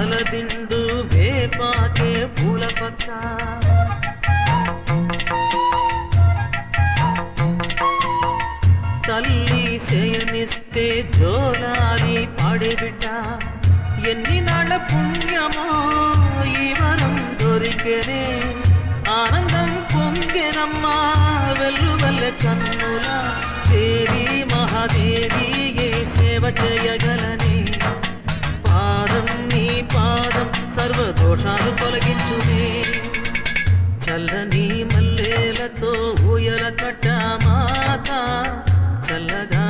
పాలదిండు వేపాకే పూల పక్క తల్లి చేయనిస్తే జోలాలి పాడే బిడ్డ ఎన్ని నాళ్ళ పుణ్యమో ఈ వరం దొరికెనే ఆనందం పొంగెనమ్మా వెల్లువెల్ల కన్నుల దేవి మహాదేవి ఏ సేవ చేయగలని పాదం నీ పాదం సర్వదోషాలు తొలగించునే చల్లని మల్లెలతో ఊయల కట్ట మాత చల్లగా